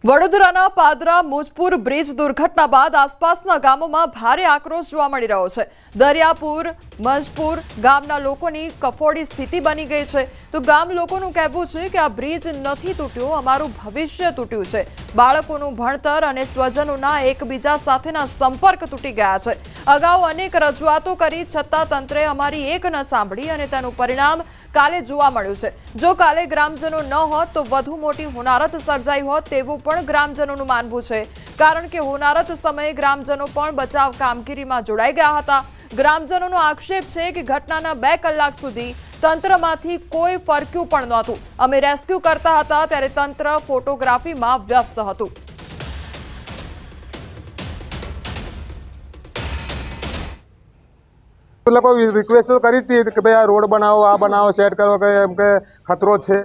વડોદરાના પાદરા મુજપુર બ્રિજ દુર્ઘટના બાદ આસપાસના ગામોમાં ભારે આક્રોશ જોવા મળી રહ્યો છે। દરિયાપુર મજપુર ગામના લોકોની કફોડી સ્થિતિ બની ગઈ છે। તો ગામ લોકોનું કહેવું છે કે આ બ્રિજ નથી તૂટ્યો, અમારું ભવિષ્ય તૂટ્યું છે। બાળકોનું ભણતર અને સ્વજનોના એકબીજા સાથેના સંપર્ક તૂટી ગયા છે। અગાઉ અનેક રજૂઆતો કરી છતાં તંત્રે અમારી એક ન સાંભળી અને તેનું પરિણામ કાલે જોવા મળ્યું છે। જો કાલે ગ્રામજનો ન હોત તો વધુ મોટી હોનારત સર્જાઈ હોત તેવું પણ ગ્રામજનોનું માનવું છે, કારણ કે હોનારત સમયે ગ્રામજનો પણ બચાવ કામગીરીમાં જોડાઈ ગયા હતા। ગ્રામજનોનો આક્ષેપ છે કે ઘટનાના 2 કલાક સુધી તંત્રમાંથી કોઈ ફરક્યું પણ નહોતું। અમે રેસ્ક્યુ કરતા હતા ત્યારે તંત્ર ફોટોગ્રાફીમાં વ્યસ્ત હતું। લોકો રિક્વેસ્ટ તો કરી હતી કે ભાઈ આ રોડ બનાવો, આ બનાવો, સેટ કરો કે એમ કે ખતરો છે,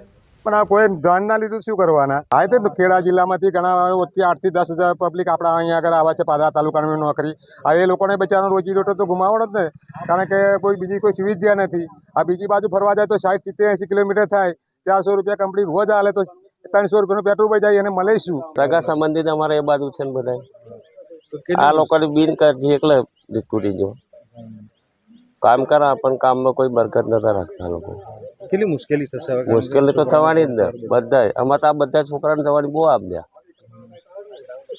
પણ આ કોઈ ધ્યાન ના લીધું શું કરવાના। આ તો ખેડા જિલ્લામાંથી ઘણા 8 થી 10 હજાર પબ્લિક આપણા અહીંયા આગળ આવે છે પાદરા તાલુકાની નોકરી। આ એ લોકોને બચારાનો રોજીરોટો તો ગુમાવવાનો જ ને, કારણ કે કોઈ બીજી કોઈ સુવિધા નથી। આ બીજી બાજુ ફરવા જાય તો 60, 70, 80 કિલોમીટર થાય, 400 રૂપિયા કંપની રોજ હાલે તો 300 રૂપિયાનું પેટ્રોલ પર જાય અને મળે શું? સગા સંબંધિત અમારે એ બાજુ છે ને બધા આ લોકોની બિનકાળજી એટલે તૂટી ગયો। કામ કરા પણ કામમાં કોઈ બરકત નતા રાખતા લોકો। કેટલી મુશ્કેલી થશે? મુશ્કેલી તો થવાની જ ને, બધા અમારે તો આ બધા છોકરાને થવાની બહુ આપ્યા।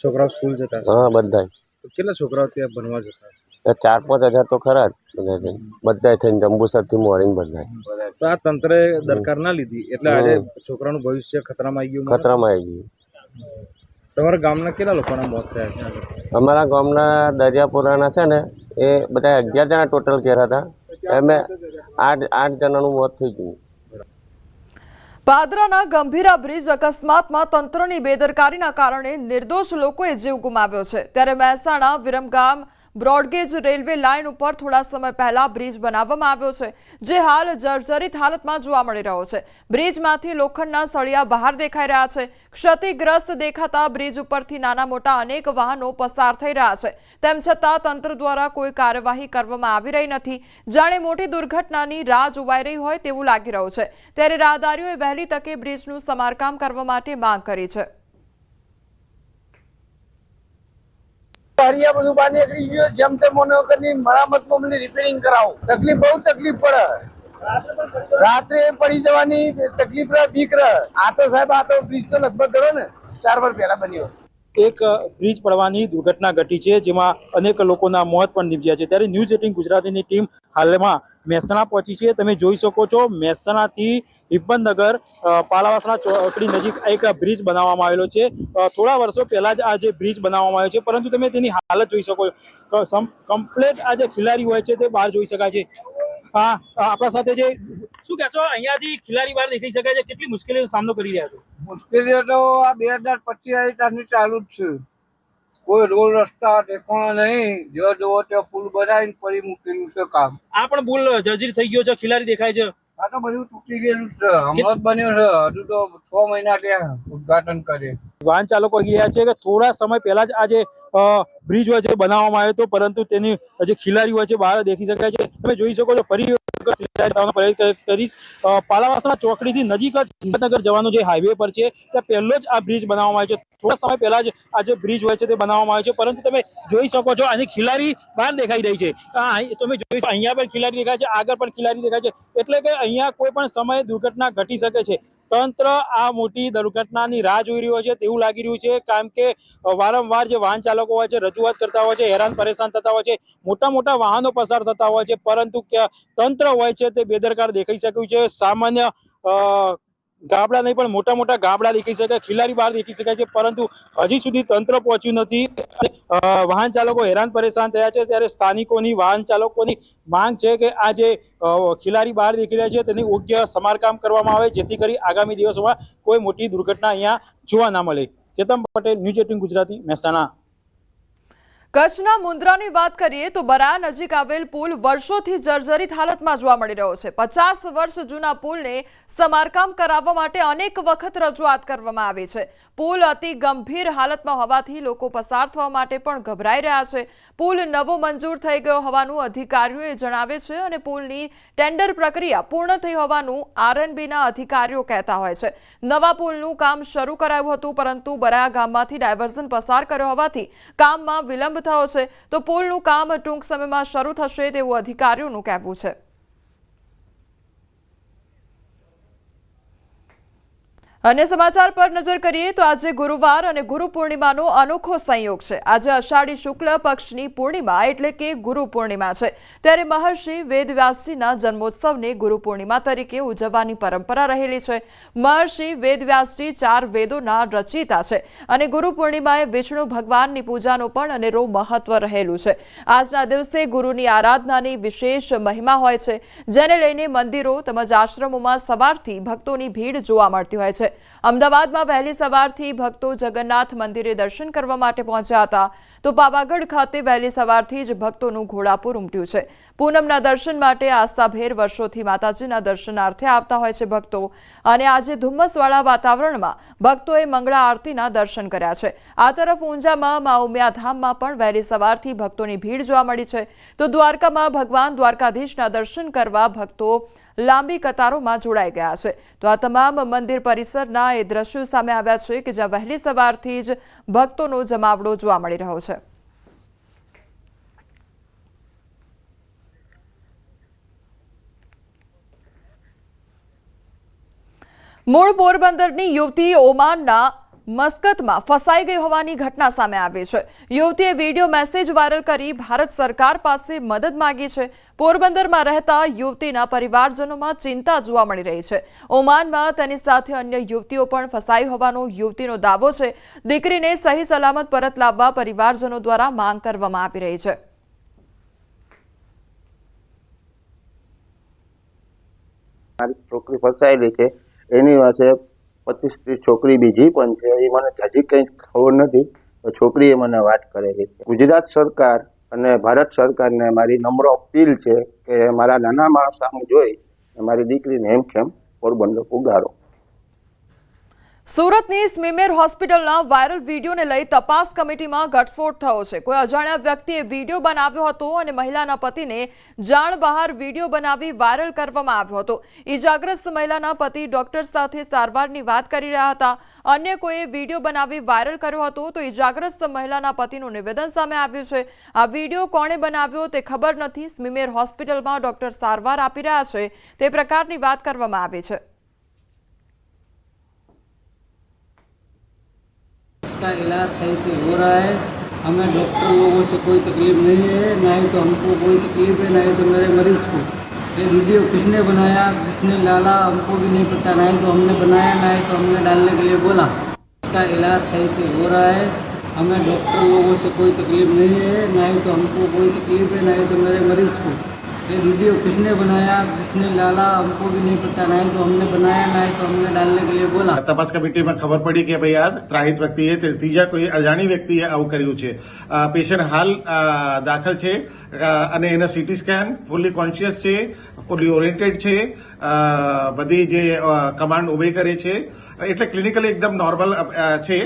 છોકરાઓ સ્કૂલ જતા? હા બધા। કેટલા છોકરાઓ ત્યાં ભણવા જતા? 4-5 હજાર તો ખરા જ બધા થઈને જંબુસર થી મોર્નિંગ બધા। તો આ તંત્રે દરકાર ના લીધી એટલે આજે છોકરાનું ભવિષ્ય ખતરામાં આવી ગયું। ખતરામાં આવી ગયું। તમારા ગામના કેટલા લોકોના મોત થયા છે? અમારા ગામના દરિયાપુરાના છે ને એ બધા 11 જણા ટોટલ કર્યા હતા, એમે 8 જણાનું મોત થઈ ગયું। પાદરાના ગંભીરા બ્રિજ અકસ્માતમાં તંત્રની બેદરકારીના કારણે નિર્દોષ લોકોએ જીવ ગુમાવ્યો છે। ત્યારે Mehsana Viramgam broad gauge railway line ઉપર થોડા સમય પહેલા બ્રિજ બનાવવામાં આવ્યો છે, જે હાલ જર્જરિત હાલતમાં જોવા મળી રહ્યો છે। બ્રિજમાંથી લોખંડના સળિયા બહાર દેખાઈ રહ્યા છે। ક્ષતિગ્રસ્ત દેખાતા બ્રિજ ઉપરથી નાના મોટા અનેક વાહનો પસાર થઈ રહ્યા છે, તેમ છતાં તંત્ર દ્વારા કોઈ કાર્યવાહી કરવામાં આવી રહી નથી। જાણે મોટી દુર્ઘટનાની રાહ જોવાઈ રહી હોય તેવું લાગી રહ્યું છે। ત્યારે રાહદારીઓએ વહેલી તકે બ્રિજનું સમારકામ કરવા માટે માંગ કરી છે। બધું બહાર નીકળી ગયું, જેમ તેમ મરામતમાં મને રિપેરિંગ કરાવો। તકલીફ બહુ તકલીફ પડે, રાત્રે પડી જવાની તકલીફ રહે, બીક રહે। આ તો સાહેબ આ તો બ્રિજ તો લગભગ ગયો ને 4 વર્ષ પહેલા બન્યો। એક બ્રિજ પડવાની દુર્ઘટના ઘટી છે, જેમાં અનેક લોકોના મોત પણ નીપજ્યા છે। ત્યારે ન્યૂઝ 18 ગુજરાતીની ટીમ હાલમાં મહેસાણા પહોંચી છે। તમે જોઈ શકો છો મહેસાણાથી હિંમતનગર પાલાવાસના ચોકડી નજીક એક બ્રિજ બનાવવામાં આવેલો છે। થોડા વર્ષો પહેલા જ આ જે બ્રિજ બનાવવામાં આવ્યો છે, પરંતુ તમે તેની હાલત જોઈ શકો છો। કમ્પ્લેટ આ જે ખિલારી હોય છે તે બહાર જોઈ શકાય છે। આપણા સાથે જે શું કહેશો, અહીંયાથી ખિલારી બહાર દેખાઈ શકાય છે, કેટલી મુશ્કેલીનો સામનો કરી રહ્યા છો? મુશ્કેલીઓ તો આ 2025 ત્યાંની ચાલુ જ છે। કોઈ રોડ રસ્તા ઠેકાણા નહીં, જો જોવો ત્યાં પુલ બનાવીને ફરી મૂકેલું છે કામ। આ પણ પુલ જર્જરિત થઈ ગયો છે, ખિલારી દેખાય છે। આ તો બધું તૂટી ગયેલું છે, હમણાં જ બન્યો છે। હજુ તો 6 મહિના ત્યાં ઉદઘાટન કરે। વાહન ચાલકો કહી રહ્યા છે કે થોડા સમય પહેલા જ આ જે બ્રિજ હોય છે બનાવવામાં આવ્યો હતો, પરંતુ તેની જે ખિલારી હોય છે બહાર દેખી શકાય છે। તમે જોઈ શકો છો ફરી કરીશ પાલાવાસના ચોકડીથી નજીક જ હિંમતનગર જવાનો જે હાઈવે પર છે ત્યાં પહેલો જ આ બ્રિજ બનાવવામાં આવ્યો છે। થોડા સમય પહેલા જ આ જે બ્રિજ હોય છે તે બનાવવામાં આવ્યો છે, પરંતુ તમે જોઈ શકો છો આની ખિલારી બહાર દેખાઈ રહી છે। તમે જોઈ અહીંયા પણ ખિલારી દેખાય છે, આગળ પણ ખિલારી દેખાય છે, એટલે કે અહીંયા કોઈ પણ સમયે દુર્ઘટના ઘટી શકે છે। તંત્ર આ મોટી દુર્ઘટનાની રાહ જોઈ રહ્યું છે તેવું લાગી રહ્યું છે, કારણ કે વારંવાર જે વાહન ચાલકો હોય છે રજૂઆત કરતા હોય છે, હેરાન પરેશાન થતા હોય છે, મોટા વાહનો પસાર થતા હોય છે, પરંતુ તંત્ર હોય છે તે બેદરકાર દેખાઈ શક્યું છે। સામાન્ય ગાબડા નહીં પણ મોટા ગાબડા દેખાઈ શકાય, ખિલારી બહાર દેખી શકાય છે, પરંતુ હજી સુધી તંત્ર પહોંચ્યું નથી। વાહન ચાલકો હેરાન પરેશાન થયા છે, ત્યારે સ્થાનિકોની વાહન ચાલકોની માંગ છે કે આ જે ખિલારી બહાર દેખી રહ્યા છે તેની યોગ્ય સમારકામ કરવામાં આવે, જેથી કરી આગામી દિવસોમાં કોઈ મોટી દુર્ઘટના અહીંયા જોવા ના મળે। કેતન પટેલ, ન્યૂઝ 18 ગુજરાતી, મહેસાણા। કચ્છના મુન્દ્રાની વાત કરીએ તો બરા નજીક આવેલ પુલ વર્ષોથી જર્જરિત હાલતમાં જોવા મળી રહ્યો છે। 50 વર્ષ જૂના પુલને સમારકામ કરાવવા માટે અનેક વખત રજૂઆત કરવામાં આવી છે। પુલ અતિ ગંભીર હાલતમાં હોવાથી લોકો પસાર થવા માટે પણ ગભરાઈ રહ્યા છે। પુલ નવો મંજૂર થઈ ગયો હોવાનું અધિકારીઓએ જણાવે છે અને પુલની ટેન્ડર પ્રક્રિયા પૂર્ણ થઈ હોવાનું આરએનબીના અધિકારીઓ કહેતા હોય છે। નવા પુલનું કામ શરૂ કરાયું હતું, પરંતુ બરા ગામમાંથી ડાયવર્ઝન પસાર કર્યો હોવાથી કામમાં વિલંબ થયો છે। તો પુલનું કામ ટૂંક સમયમાં શરૂ થશે તેવું અધિકારીઓનું કહેવું છે। अन्य समाचार पर नजर करिए तो आज गुरुवार और गुरु पूर्णिमानो अनोखो संयोग है। आज अषाढ़ी शुक्ल पक्षनी पूर्णिमा एटले के गुरु पूर्णिमा है। त्यारे महर्षि वेदव्यासजीना जन्मोत्सवने गुरु पूर्णिमा तरीके उजववानी परंपरा रहेली है। महर्षि वेदव्यासजी 4 वेदोना रचयिता है और गुरु पूर्णिमाए विष्णु भगवाननी पूजानो पण अनेरो महत्व रहेलुं छे। आजना दिवसे गुरुनी आराधनानी विशेष महिमा होय छे, जेने लईने मंदिरो तमज आश्रमोमां सवारथी भक्तोनी भीड़ जोवा मळती होय छे। अमदावादमां वहेली सवारथी भक्तो जगन्नाथ मंदिरे दर्शन करवा माटे पहोंच्या हता, तो पावागढ़ खाते वहेली सवारथी ज भक्तोनुं घोड़ापूर उमट्युं छे। पूनमना दर्शन माटे आस्थाभेर वर्षोथी माताजीना दर्शनार्थे आवता होय छे भक्तो, अने आजे धुम्मसवाळा वातावरणमां भक्तोए मंगळा आरतीना दर्शन कर्या छे। आ तरफ ऊंझामां मां उमियाधाममां पण वहेली सवारथी भक्तोनी भीड़ जोवा मळी छे, तो द्वारकामां भगवान द्वारकाधीशना दर्शन करवा भक्तो लांबी कतारोमां जोड़ाई गया है। तो आ तमाम मंदिर परिसरना ए दृश्यो सामे आव्या छे के ज्यां वहेली सवारथी ज भक्तोनो जमावड़ो जोवा मळी रह्यो छे। मूळ पोरबंदरनी युवती ओमानना मस्कतमां फसाई गई होवानी घटना सामे आवी छे। युवतीए वीडियो मेसेज वायरल करी भारत सरकार पासे मदद मांगी छे। पोरबंदरमां रहता युवतीना परिवारजनोमां चिंता जोवा मळी रही छे। ओमानमां तेनी साथे अन्य युवतीओ पण फसाई होવાનો युवतीनो दावो छे। दीकरीने सही सलामत परत लाववा परिवारजनो द्वारा मांग करवामां आवी रही छे। મારી છોકરી ફસાયેલી છે, એની પાસે 25-30 છોકરી બીજી પણ છે, એ મને હજી કંઈ ખબર નથી। તો છોકરીએ મને વાત કરેલી છે। ગુજરાત સરકાર અને ભારત સરકારને મારી નમ્ર અપીલ છે કે મારા નાના માણસ સામું જોઈ મારી દીકરીને હેમખેમ પોરબંદર પુગાડો। सूरतनी स्मीमेर होस्पिટલના વાયરલ વિડીયોને લઈ તપાસ કમિટીમાં ગટસ્ફોટ થયો છે। કોઈ અજાણ્યા વ્યક્તિએ વિડીયો બનાવ્યો હતો અને મહિલાના પતિને જાણ બહાર વિડીયો બનાવી વાયરલ કરવામાં આવ્યો હતો। ઈજાગ્રસ્ત મહિલાના પતિ ડોક્ટર સાથે સારવારની વાત કરી રહ્યા હતા। अन्य कोई वीडियो बनावी वायरल कर्यो हतो, तो इजाग्रस्त महिलाना पतिनुं निवेदन सामे आव्युं छे। आ वीडियो कोणे बनाव्यो ते खबर नथी। स्मीमेर होस्पिટલમાં डॉक्टर सारवार आपी रह्या छे ते प्रकारनी वात करवामां आवी छे। इसका इलाज सही से हो रहा है। हमें डॉक्टर लोगों से कोई तकलीफ नहीं है, ना ही तो हमको कोई तकलीफ है, ना ही तो मेरे मरीज को। ये वीडियो किसने बनाया, किसने डाला, हमको भी नहीं पता। ना ही तो हमने बनाया, ना ही तो हमने डालने के लिए बोला। इसका इलाज सही से हो रहा है। हमें डॉक्टर लोगों से कोई तकलीफ नहीं है, ना ही तो हमको कोई तकलीफ है, ना ही तो मेरे मरीज को। ये वीडियो किसने बनाया, किसने डाला, हमको भी नहीं पता। ना ही तो हमने बनाया, ना ही तो हमने डालने के लिए बोला। तपास कमिटीમાં ખબર પડી કે ભાઈ આ ત્રાહિત વ્યક્તિએ ત્રીજા કોઈ અજાણી વ્યક્તિએ આવું કર્યું છે। પેશન્ટ હાલ દાખલ છે અને એના સીટી સ્કેન ફૂલી કોન્શિયસ છે, ફૂલી ઓરિએન્ટેડ છે, બધી જે કમાન્ડ ઓબે કરે છે, એટલે ક્લિનિકલી એકદમ નોર્મલ છે।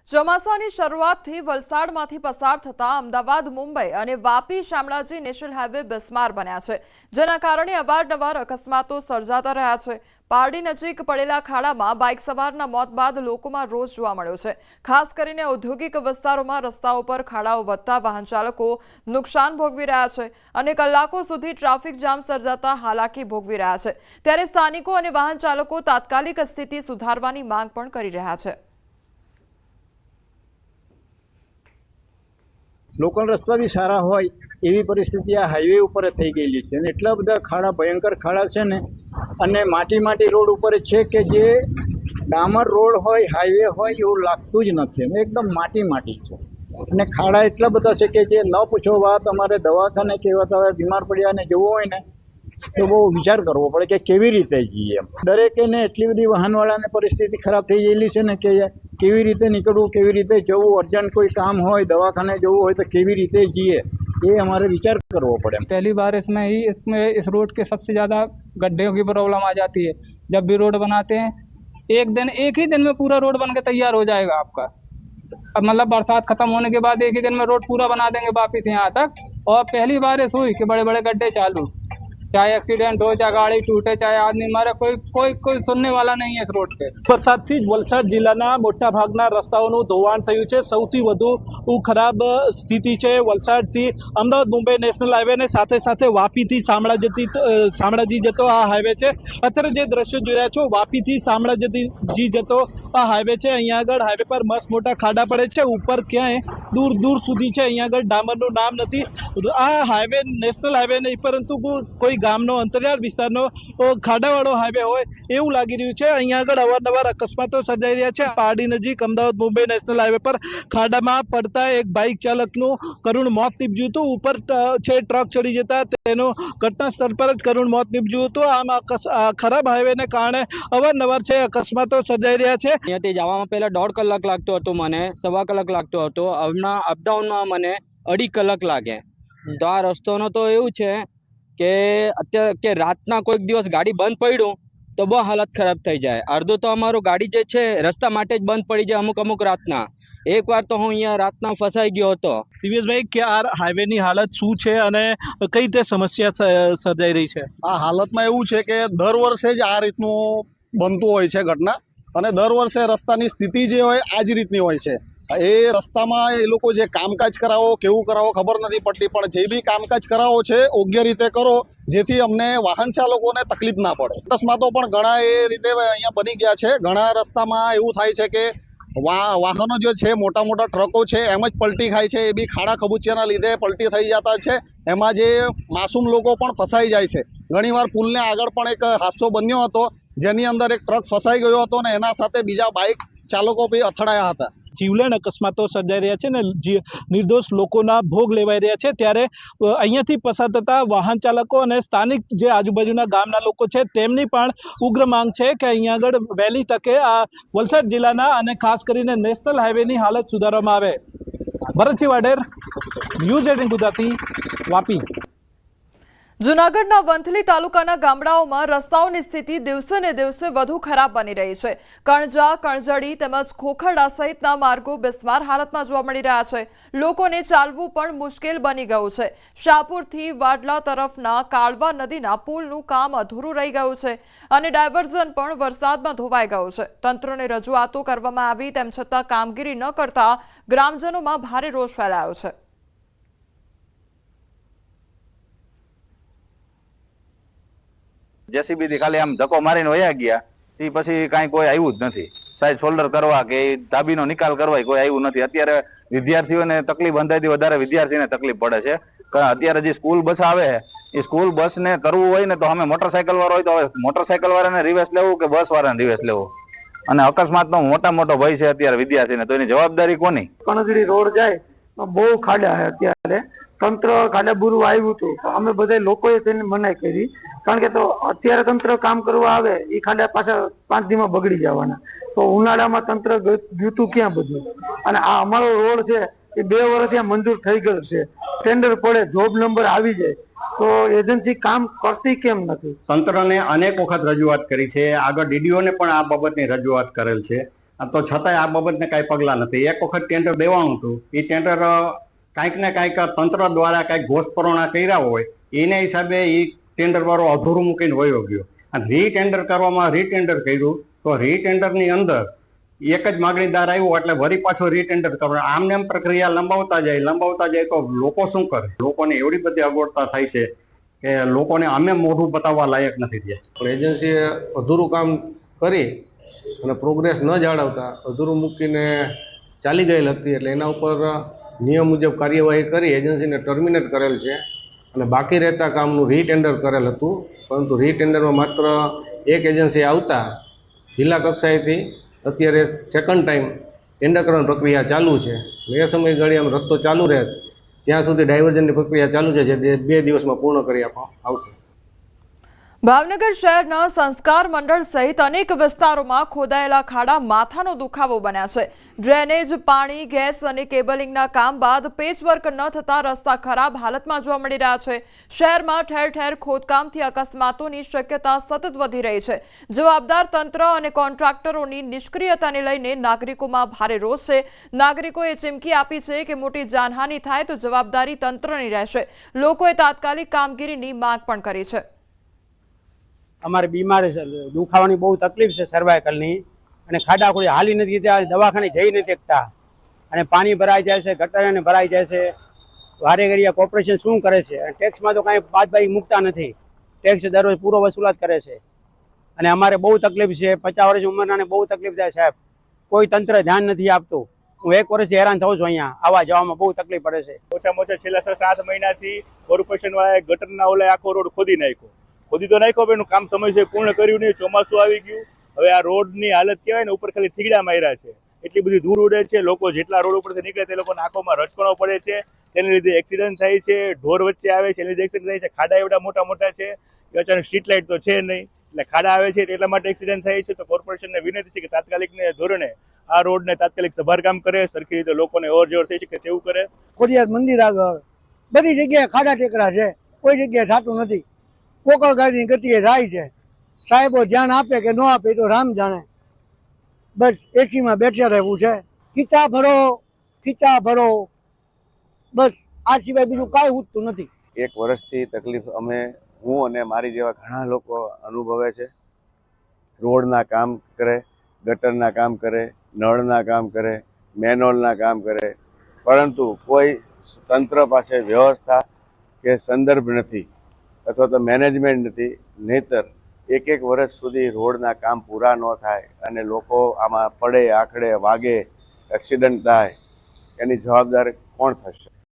ચોમાસાની શરૂઆતથી વલસાડમાંથી પસાર થતા અમદાવાદ, મુંબઈ અને વાપી શામળાજી નેશનલ હાઈવે બિસ્માર બન્યા છે, જેના કારણે અવારનવાર અકસ્માતો સર્જાતા રહ્યા છે। પારડી નજીક પડેલા ખાડામાં બાઇક સવારના મોત બાદ લોકોમાં રોષ જોવા મળ્યો છે। ખાસ કરીને ઔદ્યોગિક વિસ્તારોમાં રસ્તાઓ પર ખાડાઓ વધતા વાહન ચાલકો નુકસાન ભોગવી રહ્યા છે અને કલાકો સુધી ટ્રાફિક જામ સર્જાતા હાલાકી ભોગવી રહ્યા છે। ત્યારે સ્થાનિકો અને વાહન ચાલકો તાત્કાલિક સ્થિતિ સુધારવાની માંગ પણ કરી રહ્યા છે। લોકલ રસ્તા બી સારા હોય એવી પરિસ્થિતિ આ હાઈવે ઉપર થઈ ગયેલી છે અને એટલા બધા ખાડા, ભયંકર ખાડા છે ને, અને માટી રોડ ઉપર છે કે જે ડામર રોડ હોય, હાઈવે હોય એવું લાગતું જ નથી અને એકદમ માટી છે અને ખાડા એટલા બધા છે કે જે ન પૂછો વાત। અમારે દવાખાને કેવા હવે બીમાર પડ્યા ને જવું હોય ને તો બહુ વિચાર કરવો પડે કે કેવી રીતે જઈએ। દરેકેને એટલી બધી વાહનવાળાને પરિસ્થિતિ ખરાબ થઈ ગયેલી છે ને કે કેવી રીતે નીકળવું, કેવી રીતે જવું, અર્જન્ટ કોઈ કામ હોય, દવાખાને જવું હોય તો કેવી રીતે જઈએ, ये हमारे विचार करना पड़े। पहली बार इसमें इस रोड के सबसे ज़्यादा गड्ढे की प्रॉब्लम आ जाती है। जब भी रोड बनाते हैं एक ही दिन में पूरा रोड बन के तैयार हो जाएगा आपका। अब मतलब बरसात खत्म होने के बाद एक ही दिन में रोड पूरा बना देंगे वापिस यहाँ तक। और पहली बारिश हुई कि बड़े बड़े गड्ढे चालू, चाहे एक्सीडेंट हो, चाहे गाड़ी टूटे, चाहे आदमी मरे, कोई सुनने वाला नहीं है इस रोड पे। વરસાદથી જ વલસાડ જિલ્લાના મોટા ભાગના રસ્તાઓનું ધોવાણ થયું છે। સૌથી વધુ ખરાબ સ્થિતિ છે વલસાડથી અમદાવાદ મુંબઈ નેશનલ હાઈવે ને સાથે સાથે વાપીથી શામળાજી જતો આ હાઈવે છે। અત્યારે જે દ્રશ્યો જોઈ રહ્યા છો, વાપીથી શામળાજી જતો આ હાઈવે છે। અહીંયા આગળ હાઈવે પર મસ્ત મોટા ખાડા પડે છે, ઉપર ક્યાંય દૂર દૂર સુધી છે, અહીંયા આગળ ડામરનું નામ નથી। આ હાઈવે નેશનલ હાઈવે નહીં, પરંતુ કોઈ ગામનો અંતરિયાળ વિસ્તારનો ખાડાવાળો હાઈવે હોય એવું લાગી રહ્યું છે। અહીંયા આગળ અવારનવાર અકસ્માતો સર્જાઈ રહ્યા છે। પારડી નજીક અમદાવાદ મુંબઈ નેશનલ હાઈવે પર ખાડામાં પડતા એક બાઇક ચાલકનું કરુણ મોત નીપજ્યું હતું। ઉપર છે ટ્રક ચડી જતા તેનું ઘટના સ્થળ પર જ કરુણ મોત નીપજ્યું હતું। આમ ખરાબ હાઈવેને કારણે અવારનવાર છે અકસ્માતો સર્જાઈ રહ્યા છે। અહીંયાથી જવામાં પહેલાં 1.5 કલાક લાગતો હતો, મને 1.25 કલાક લાગતો હતો। હમણાં અપડાઉનમાં મને 2.5 કલાક લાગે। તો આ રસ્તાનો તો એવું છે કે અત્યારે કે રાતના કોઈક દિવસ ગાડી બંધ પડ્યું તો બહુ હાલત ખરાબ થઈ જાય। અડધો તો અમારું ગાડી જે છે રસ્તા માટે જ બંધ પડી જાય અમુક રાતના। એકવાર તો હું અહીંયા રાતના ફસાઈ ગયો હતો। દિવ્યેશભાઈ, કે આ હાઈવેની હાલત શું છે અને કઈ રીતે સમસ્યા સર્જાઈ રહી છે? આ હાલતમાં એવું છે કે દર વર્ષે જ આ રીતનું બનતું હોય છે ઘટના, અને દર વર્ષે રસ્તાની સ્થિતિ જે હોય આ જ રીતની હોય છે। એ રસ્તામાં એ લોકો જે કામકાજ કરાવો કેવું કરાવો ખબર નથી પડતી, પણ જે બી કામકાજ કરાવો છે યોગ્ય રીતે કરો, જેથી અમને વાહન ચાલકોને તકલીફ ના પડે। અકસ્માતો પણ ઘણા એ રીતે અહીંયા બની ગયા છે। ઘણા રસ્તામાં એવું થાય છે કે વાહનો જે છે મોટા મોટા ટ્રકો છે એમ જ પલટી ખાય છે। એ બી ખાડા ખબૂચિયાના લીધે પલટી થઈ જતા છે। એમાં જે માસૂમ લોકો પણ ફસાઈ જાય છે। ઘણીવાર પુલને આગળ પણ એક હાદસો બન્યો હતો, જેની અંદર એક ટ્રક ફસાઈ ગયો હતો અને એના સાથે બીજા બાઇક ચાલકો બી અથડાયા હતા। જીવલેણ અકસ્માતો સર્જાઈ રહ્યા છે ને નિર્દોષ લોકોના ભોગ લેવાઈ રહ્યા છે। ત્યારે અહીંયાથી પસાર થતા વાહન ચાલકો અને સ્થાનિક જે આજુબાજુના ગામના લોકો છે તેમની પણ ઉગ્ર માંગ છે કે અહીંયા આગળ વહેલી તકે આ વલસાડ જિલ્લાના અને ખાસ કરીને નેશનલ હાઈવેની હાલત સુધારવામાં આવે। ભરતસિંહ વાડેર, ન્યૂઝ 18 ગુજરાતી, વાપી। જૂનાગઢના વંથલી તાલુકાના ગામડાઓમાં રસ્તાઓની સ્થિતિ દિવસે ને દિવસે વધુ ખરાબ બની રહી છે। કણજા, કણજડી તેમજ ખોખરડા સહિતના માર્ગો બિસ્માર હાલતમાં જોવા મળી રહ્યા છે। લોકોને ચાલવું પણ મુશ્કેલ બની ગયું છે। શાહપુરથી વાડલા તરફના કાળવા નદીના પુલનું કામ અધૂરું રહી ગયું છે અને ડાયવર્ઝન પણ વરસાદમાં ધોવાઈ ગયું છે। તંત્રને રજૂઆતો કરવામાં આવી તેમ છતાં કામગીરી ન કરતા ગ્રામજનોમાં ભારે રોષ ફેલાયો છે। જેસીબીથી ખાલી આમ ધક્કો મારીને વયા ગયા, તે પછી કાંઈ કોઈ આવ્યું જ નથી। સાઈડ શોલ્ડર કરવા કે ધાબીનો નિકાલ કરવા કોઈ આવ્યું નથી। અત્યારે વિદ્યાર્થીઓને તકલીફ અંદાજથી વધારે વિદ્યાર્થીને તકલીફ પડે છે, કારણ અત્યારે જે સ્કૂલ બસ આવે એ સ્કૂલ બસને કરવું હોય ને તો અમે મોટરસાયકલ વાળો હોય તો હવે મોટરસાયકલ વાળાને રિવેસ લેવું કે બસ વાળાને રિવેસ લેવું, અને અકસ્માતનો મોટો ભય છે અત્યારે વિદ્યાર્થીને। તો એની જવાબદારી કોની? કણજડી રોડ જાય બહુ ખાડા છે અત્યારે। તંત્ર ખાડા બુરું આવ્યું હતું, અમે બધા લોકોએ તેને મનાઈ કરી, કારણ કે તો અત્યારે તંત્ર કામ કરવા આવે એ ખાડા પાછા 5 દીમાં બગડી જવાના। તો ઉનાળામાં તંત્ર ગયું તું ક્યાં બધું? અને આ અમારો રોડ છે એ 2 વર્ષ ત્યાં મંજૂર થઈ ગયો છે, ટેન્ડર પડે, જોબ નંબર આવી જાય, તો એજન્સી કામ કરતી કેમ નથી? તંત્રને અનેક વખત રજૂઆત કરી છે, આગળ ડીડીઓને પણ આ બાબતની રજૂઆત કરેલ છે, તો છતાંય આ બાબતને કાંઈ પગલાં નથી। એક વખત ટેન્ડર દેવાનું હતું, એ ટેન્ડર કાંઈક ને કાંઈક તંત્ર દ્વારા કાંઈક ઘોષપરોણા કર્યા હોય એના હિસાબે એ ટેન્ડર વાળો અધૂરું મૂકીને વયો ગયો। અને રીટેન્ડર કરવામાં રીટેન્ડર કર્યું તો રીટેન્ડરની અંદર એક જ માગણીદાર આવ્યો એટલે વળી પાછો રીટેન્ડર કરવા, આમને એમ પ્રક્રિયા લંબાવતા જાય તો લોકો શું કરે? લોકોને એવડી બધી અગવડતા થાય છે કે લોકોને અમે મોઢું બતાવવા લાયક નથી થયા। પણ એજન્સીએ અધૂરું કામ કરી અને પ્રોગ્રેસ ન જાળવતા અધૂરું મૂકીને ચાલી ગયેલ હતી, એટલે એના ઉપર નિયમ મુજબ કાર્યવાહી કરી એજન્સીને ટર્મિનેટ કરેલ છે અને બાકી રહેતા કામનું રીટેન્ડર કરેલ હતું, પરંતુ રીટેન્ડરમાં માત્ર એક એજન્સી આવતા જિલ્લા કક્ષાએથી અત્યારે સેકન્ડ ટાઈમ ટેન્ડરકરણ પ્રક્રિયા ચાલુ છે। એ સમયગાળામાં રસ્તો ચાલુ રહે ત્યાં સુધી ડાયવર્ઝનની પ્રક્રિયા ચાલુ છે, જે 2 દિવસમાં પૂર્ણ કરી આપવામાં આવશે। ભાવનગર શહેરના સંસ્કાર મંડળ સહિત અનેક વિસ્તારોમાં ખોદાયેલા ખાડા માથાનો દુખાવો બન્યા છે. ડ્રેનેજ, પાણી, ગેસ અને કેબલિંગના કામ બાદ પેચવર્ક ન થતા રસ્તા ખરાબ હાલતમાં જોવા મળી રહ્યા છે. શહેરમાં ઠેર ઠેર ખોદકામથી અકસ્માતોની શક્યતા સતત વધી રહી છે. જવાબદાર તંત્ર અને કોન્ટ્રાક્ટરોની નિષ્ક્રિયતાને લઈને નાગરિકોમાં ભારે રોષ છે. નાગરિકોએ ચીમકી આપી છે કે મોટી જાનહાનિ થાય તો જવાબદારી તંત્રની રહેશે. લોકોએ તાત્કાલિક કામગીરીની માંગ પણ કરી છે. અમારે બીમારી દુખાવાની બહુ તકલીફ છે સર્વાઇકલની, અને ખાડા ખોડી હાલી નથી ત્યાં, દવાખાને જઈ નથી શકતા, અને પાણી ભરાઈ જાય છે, ગટરને ભરાઈ જાય છે. વારે ઘડીએ કોર્પોરેશન શું કરે છે? ટેક્સમાં તો કાંઈ બાદબાકી મૂકતા નથી. ટેક્સ દરરોજ પૂરો વસૂલાત કરે છે, અને અમારે બહુ તકલીફ છે. 50 વર્ષ ઉંમરનાને બહુ તકલીફ થાય સાહેબ. કોઈ તંત્ર ધ્યાન નથી આપતું. હું 1 વર્ષથી હેરાન થઉં છું. અહીંયા આવવા જવામાં બહુ તકલીફ પડે છે. ઓછામાં ઓછા છેલ્લા 7 મહિનાથી કોર્પોરેશન વાળાએ ગટરના ઓલા આખો રોડ ખોદી નાખ્યો. ખોદી તો નાખ્યો, એનું કામ સમયસર પૂર્ણ કર્યું નહીં. ચોમાસું આવી ગયું, હવે આ રોડની હાલત કહેવાય ને, ઉપર ખાલી થીગડા માર્યા છે. એટલી બધી ધૂળ ઉડે છે. લોકો જેટલા રોડ ઉપરથી નીકળે તે લોકોને આંખોમાં રચકણો પડે છે. તેના લીધે એક્સિડન્ટ થાય છે. ઢોર વચ્ચે આવે છે, એના લીધે એક્સિડન્ટ થાય છે. ખાડા એવડા મોટા મોટા છે કે અચાનક સ્ટ્રીટ લાઇટ તો છે નહીં, એટલે ખાડા આવે છે એટલા માટે એક્સિડન્ટ થાય છે. તો કોર્પોરેશનને વિનંતી છે કે તાત્કાલિકને ધોરણે આ રોડને તાત્કાલિક સમારકામ કરે, સરખી રીતે લોકોને અવર જવર થઈ શકે તેવું કરે. ખોડિયાર મંદિર આગળ બધી જગ્યાએ ખાડા ટેકરા છે, કોઈ જગ્યાએ થતું નથી. કોકળ ગાડીની ગતિએ જાય છે. સાહેબો ધ્યાન આપે કે ન આપે તો રામ જાણે. બસ એસીમાં બેઠા રહેવું છે. ખીચા ભરો, બસ આ સિવાય બીજું કાંઈ ઉઠતું નથી. 1 વર્ષથી તકલીફ હું અને મારી જેવા ઘણા લોકો અનુભવે છે. રોડના કામ કરે, ગટરના કામ કરે, નળના કામ કરે, મેનહોલના કામ કરે, પરંતુ કોઈ તંત્ર પાસે વ્યવસ્થા કે સંદર્ભ નથી અથવા તો મેનેજમેન્ટ નથી. નહીંતર 1 વર્ષ સુધી રોડના કામ પૂરા ન થાય અને લોકો આમાં પડે, આખડે, વાગે, એક્સિડન્ટ થાય, એની જવાબદાર કોણ થશે?